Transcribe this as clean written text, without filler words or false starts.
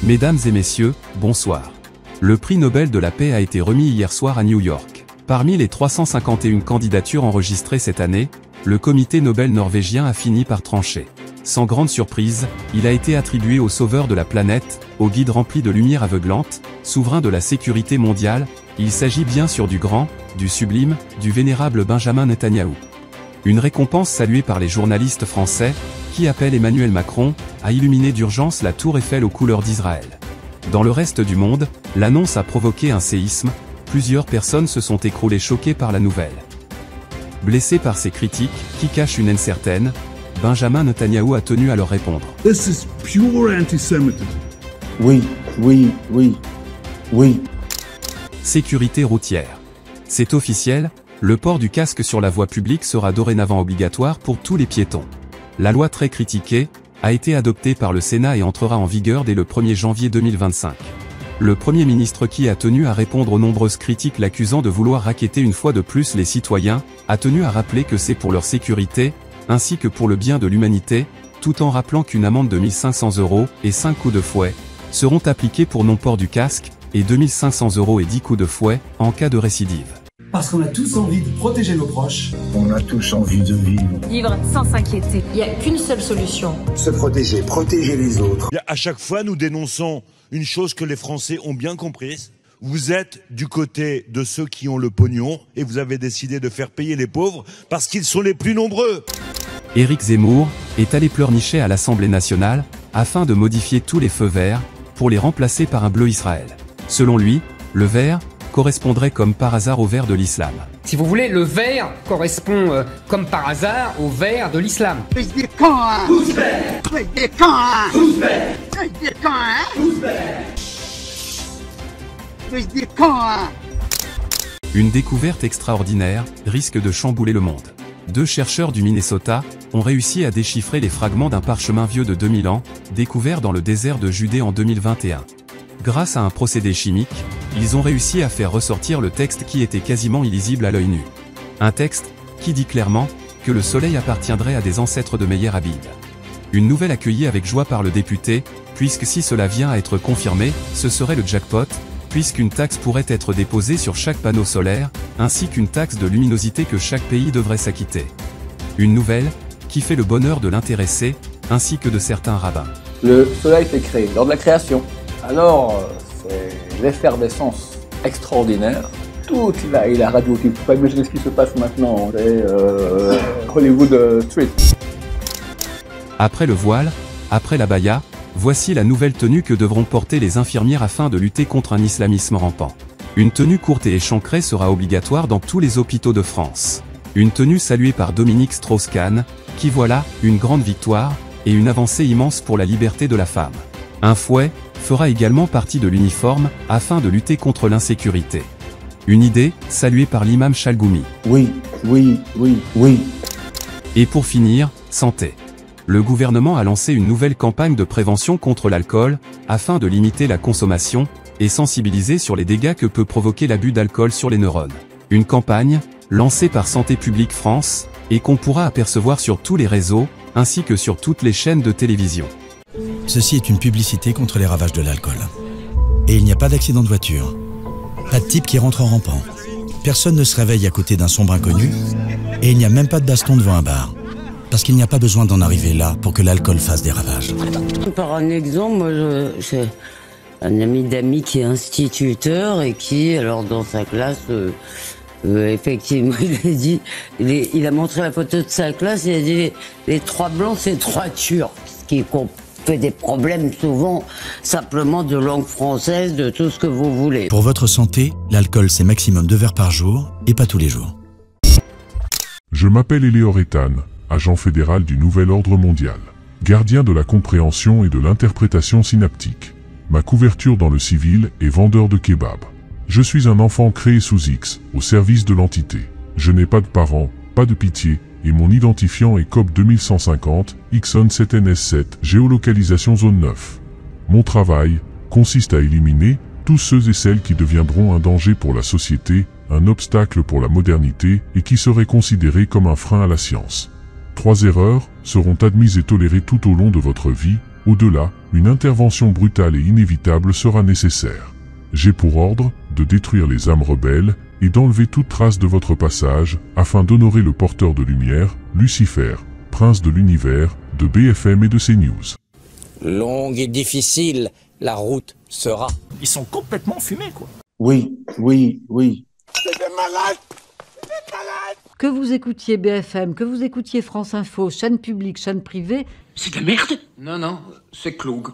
Mesdames et messieurs, bonsoir. Le prix Nobel de la paix a été remis hier soir à New York. Parmi les 351 candidatures enregistrées cette année, le comité Nobel norvégien a fini par trancher. Sans grande surprise, il a été attribué au sauveur de la planète, au guide rempli de lumière aveuglante, souverain de la sécurité mondiale. Il s'agit bien sûr du grand, du sublime, du vénérable Benjamin Netanyahou. Une récompense saluée par les journalistes français, qui appellent Emmanuel Macron à illuminer d'urgence la tour Eiffel aux couleurs d'Israël. Dans le reste du monde, l'annonce a provoqué un séisme, plusieurs personnes se sont écroulées choquées par la nouvelle. Blessé par ces critiques, qui cachent une haine certaine, Benjamin Netanyahou a tenu à leur répondre. This is pure anti-Semitism. Oui. Sécurité routière. C'est officiel, le port du casque sur la voie publique sera dorénavant obligatoire pour tous les piétons. La loi très critiquée a été adoptée par le Sénat et entrera en vigueur dès le 1er janvier 2025. Le Premier ministre, qui a tenu à répondre aux nombreuses critiques l'accusant de vouloir racketter une fois de plus les citoyens, a tenu à rappeler que c'est pour leur sécurité, ainsi que pour le bien de l'humanité, tout en rappelant qu'une amende de 1 500 € et 5 coups de fouet seront appliqués pour non-port du casque, et 2 500 € et 10 coups de fouet en cas de récidive. Parce qu'on a tous envie de protéger nos proches. On a tous envie de vivre. Vivre sans s'inquiéter. Il n'y a qu'une seule solution. Se protéger, protéger les autres. À chaque fois, nous dénonçons une chose que les Français ont bien comprise. Vous êtes du côté de ceux qui ont le pognon et vous avez décidé de faire payer les pauvres parce qu'ils sont les plus nombreux. Éric Zemmour est allé pleurnicher à l'Assemblée nationale afin de modifier tous les feux verts pour les remplacer par un bleu Israël. Selon lui, le vert correspondrait comme par hasard au vert de l'islam. Si vous voulez, le vert correspond comme par hasard au vert de l'islam. Une découverte extraordinaire risque de chambouler le monde. 2 chercheurs du Minnesota ont réussi à déchiffrer les fragments d'un parchemin vieux de 2000 ans, découvert dans le désert de Judée en 2021. Grâce à un procédé chimique, ils ont réussi à faire ressortir le texte qui était quasiment illisible à l'œil nu. Un texte qui dit clairement que le soleil appartiendrait à des ancêtres de Meir Abid. Une nouvelle accueillie avec joie par le député, puisque si cela vient à être confirmé, ce serait le jackpot, puisqu'une taxe pourrait être déposée sur chaque panneau solaire, ainsi qu'une taxe de luminosité que chaque pays devrait s'acquitter. Une nouvelle qui fait le bonheur de l'intéressé, ainsi que de certains rabbins. Le soleil s'est créé lors de la création. Alors, c'est l'effervescence extraordinaire. Toute la radio, tu ne peux pas imaginer ce qui se passe maintenant. C'est Hollywood Street. Après le voile, après l'abaya, voici la nouvelle tenue que devront porter les infirmières afin de lutter contre un islamisme rampant. Une tenue courte et échancrée sera obligatoire dans tous les hôpitaux de France. Une tenue saluée par Dominique Strauss-Kahn, qui voilà, une grande victoire, et une avancée immense pour la liberté de la femme. Un fouet fera également partie de l'uniforme, afin de lutter contre l'insécurité. Une idée, saluée par l'imam Chalgoumi. Oui. Et pour finir, santé. Le gouvernement a lancé une nouvelle campagne de prévention contre l'alcool, afin de limiter la consommation, et sensibiliser sur les dégâts que peut provoquer l'abus d'alcool sur les neurones. Une campagne, lancée par Santé publique France, et qu'on pourra apercevoir sur tous les réseaux, ainsi que sur toutes les chaînes de télévision. Ceci est une publicité contre les ravages de l'alcool. Et il n'y a pas d'accident de voiture. Pas de type qui rentre en rampant. Personne ne se réveille à côté d'un sombre inconnu. Et il n'y a même pas de baston devant un bar. Parce qu'il n'y a pas besoin d'en arriver là pour que l'alcool fasse des ravages. Par un exemple, moi, j'ai un ami d'amis qui est instituteur et qui, alors dans sa classe, effectivement, il a montré la photo de sa classe et il a dit les 3 blancs, c'est 3 turcs, ce qui fait des problèmes souvent simplement de langue française, de tout ce que vous voulez. Pour votre santé, l'alcool c'est maximum 2 verres par jour et pas tous les jours. Je m'appelle Éléor Ethan, agent fédéral du Nouvel Ordre Mondial, gardien de la compréhension et de l'interprétation synaptique. Ma couverture dans le civil est vendeur de kebab. Je suis un enfant créé sous X, au service de l'entité. Je n'ai pas de parents, pas de pitié, et mon identifiant est COP 2150, Ixon 7NS7, géolocalisation zone 9. Mon travail consiste à éliminer tous ceux et celles qui deviendront un danger pour la société, un obstacle pour la modernité et qui seraient considérés comme un frein à la science. 3 erreurs seront admises et tolérées tout au long de votre vie, Au-delà, une intervention brutale et inévitable sera nécessaire. J'ai pour ordre de détruire les âmes rebelles et d'enlever toute trace de votre passage afin d'honorer le porteur de lumière, Lucifer, prince de l'univers, de BFM et de CNews. Longue et difficile, la route sera. Ils sont complètement fumés, quoi. Oui, oui, oui. C'est des malades. Que vous écoutiez BFM, que vous écoutiez France Info, chaîne publique, chaîne privée... C'est de la merde. Non, non, c'est Cloug.